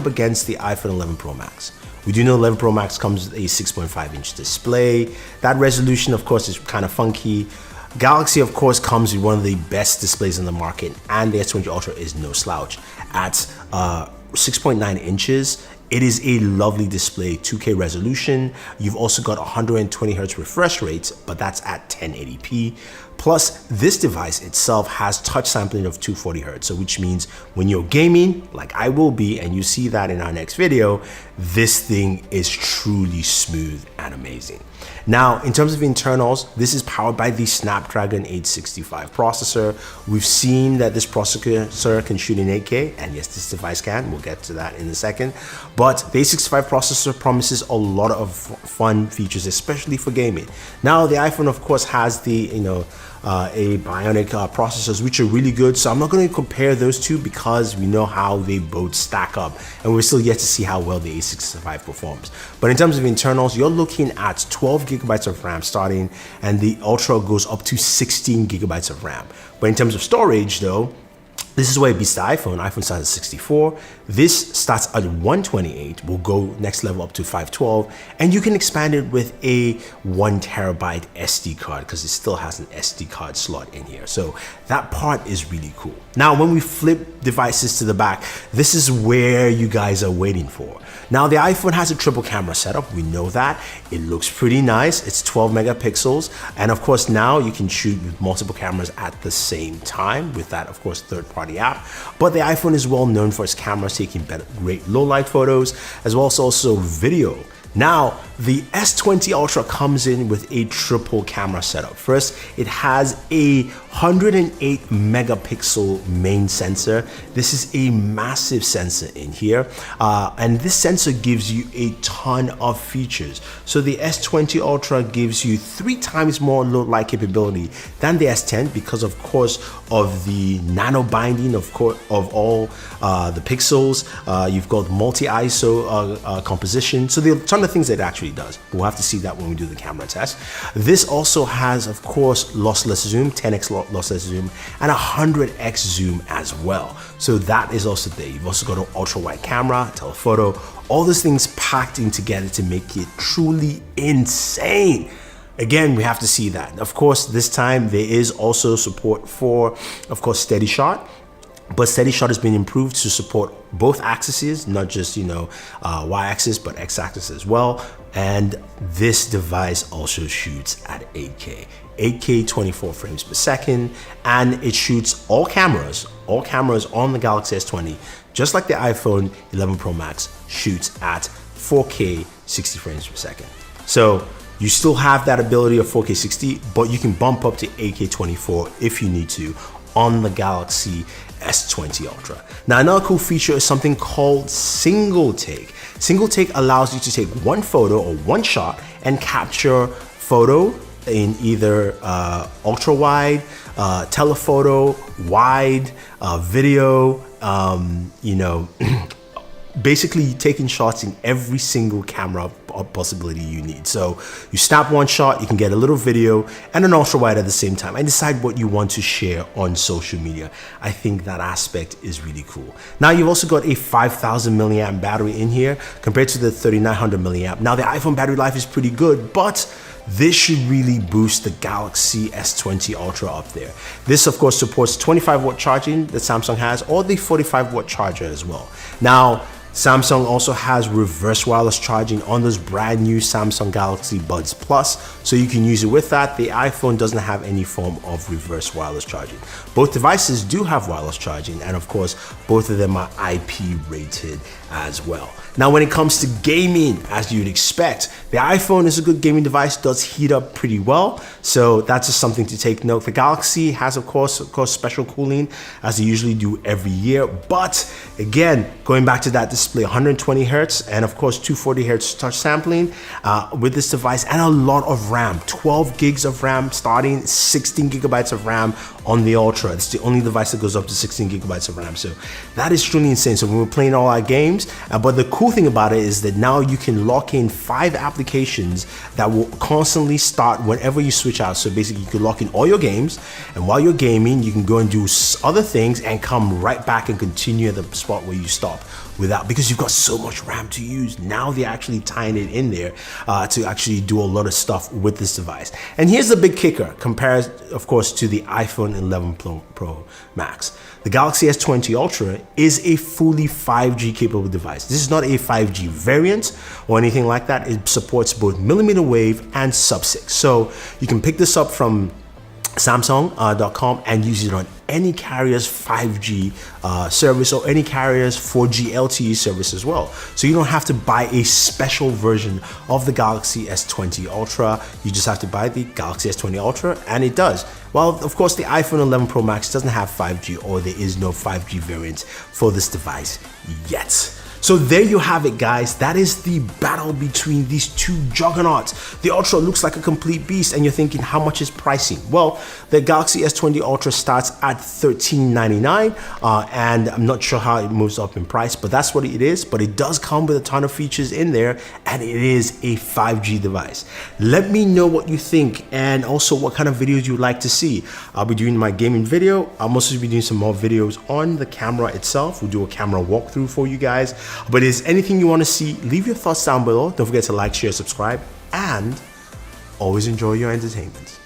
up against the iPhone 11 Pro Max. We do know 11 Pro Max comes with a 6.5-inch display. That resolution, of course, is kind of funky. Galaxy, of course, comes with one of the best displays in the market, and the S20 Ultra is no slouch. At 6.9 inches, it is a lovely display, 2K resolution. You've also got 120 Hz refresh rates, but that's at 1080p. Plus, this device itself has touch sampling of 240 Hz, so which means when you're gaming, like I will be, and you see that in our next video, this thing is truly smooth and amazing. Now, in terms of internals, this is powered by the Snapdragon 865 processor. We've seen that this processor can shoot in 8K, and yes, this device can. We'll get to that in a second. But the 865 processor promises a lot of fun features, especially for gaming. Now, the iPhone, of course, has the, a Bionic processors, which are really good. So I'm not going to compare those two because we know how they both stack up, and we're still yet to see how well the A65 performs. But in terms of internals, you're looking at 12 gigabytes of RAM starting, and the Ultra goes up to 16 gigabytes of RAM. But in terms of storage though, this is where it beats the iPhone. iPhone starts at 64. This starts at 128. We'll go next level up to 512. And you can expand it with a 1 terabyte SD card because it still has an SD card slot in here. So that part is really cool. Now, when we flip devices to the back, this is where you guys are waiting for. Now, the iPhone has a triple camera setup. We know that. It looks pretty nice. It's 12 megapixels. And of course, now you can shoot with multiple cameras at the same time with that, of course, third-party app. But the iPhone is well known for its cameras taking great low light photos, as well as also video. Now, the S20 Ultra comes in with a triple camera setup. First, it has a 108 megapixel main sensor. This is a massive sensor in here, and this sensor gives you a ton of features. So the S20 Ultra gives you 3 times more low light capability than the S10 because, of course, of the nano binding of all the pixels. You've got multi-ISO composition. So there are a ton of things that it actually does. We'll have to see that when we do the camera test. This also has, of course, lossless zoom, 10x lossless zoom, and 100x zoom as well. So that is also there. You've also got an ultra wide camera, telephoto, all those things packed in together to make it truly insane. Again, we have to see that. Of course, this time there is also support for, of course, steady shot. But steady shot has been improved to support both axes, not just, y-axis, but x-axis as well. And this device also shoots at 8K 24 frames per second, and it shoots all cameras on the Galaxy S20, just like the iPhone 11 Pro Max shoots at 4K 60 frames per second. So you still have that ability of 4K 60, but you can bump up to 8K 24 if you need to on the Galaxy S20 Ultra. Now, another cool feature is something called single take. Single take allows you to take one photo or one shot and capture photo in either ultra wide, telephoto, wide, video, basically taking shots in every single camera possibility you need. So you snap one shot, you can get a little video and an ultra wide at the same time and decide what you want to share on social media. I think that aspect is really cool. Now, you've also got a 5,000 milliamp battery in here compared to the 3,900 milliamp. Now, the iPhone battery life is pretty good, but this should really boost the Galaxy S20 Ultra up there. This, of course, supports 25-watt charging that Samsung has, or the 45-watt charger as well. Now, Samsung also has reverse wireless charging on those brand new Samsung Galaxy Buds Plus, so you can use it with that. The iPhone doesn't have any form of reverse wireless charging. Both devices do have wireless charging, and of course, both of them are IP rated as well. Now, when it comes to gaming, as you'd expect, the iPhone is a good gaming device, does heat up pretty well, so that's just something to take note. The Galaxy has, of course, special cooling, as they usually do every year, but again, going back to that display, 120 Hertz, and of course, 240 Hertz touch sampling with this device, and a lot of RAM, 12 gigs of RAM starting, 16 gigabytes of RAM on the Ultra. It's the only device that goes up to 16 gigabytes of RAM, so that is truly insane. So when we're playing all our games, but the cool thing about it is that now you can lock in 5 applications that will constantly start whenever you switch out. So basically, you can lock in all your games, and while you're gaming, you can go and do other things and come right back and continue at the spot where you stop. without, because you've got so much RAM to use. Now they're actually tying it in there to actually do a lot of stuff with this device. And here's the big kicker, compared of course to the iPhone 11 Pro Max. The Galaxy S20 Ultra is a fully 5G capable device. This is not a 5G variant or anything like that. It supports both millimeter wave and sub-6. So you can pick this up from Samsung.com and use it on any carrier's 5G service or any carrier's 4G LTE service as well. So you don't have to buy a special version of the Galaxy S20 Ultra. You just have to buy the Galaxy S20 Ultra, and it does. Well, of course, the iPhone 11 Pro Max doesn't have 5G, or there is no 5G variant for this device yet. So there you have it, guys. That is the battle between these two juggernauts. The Ultra looks like a complete beast, and you're thinking, how much is pricing? Well, the Galaxy S20 Ultra starts at $1399, and I'm not sure how it moves up in price, but that's what it is. But it does come with a ton of features in there, and it is a 5G device. Let me know what you think, and also what kind of videos you'd like to see. I'll be doing my gaming video. I'll also be doing some more videos on the camera itself. We'll do a camera walkthrough for you guys. But if there's anything you want to see, leave your thoughts down below. Don't forget to like, share, subscribe, and always enjoy your entertainment.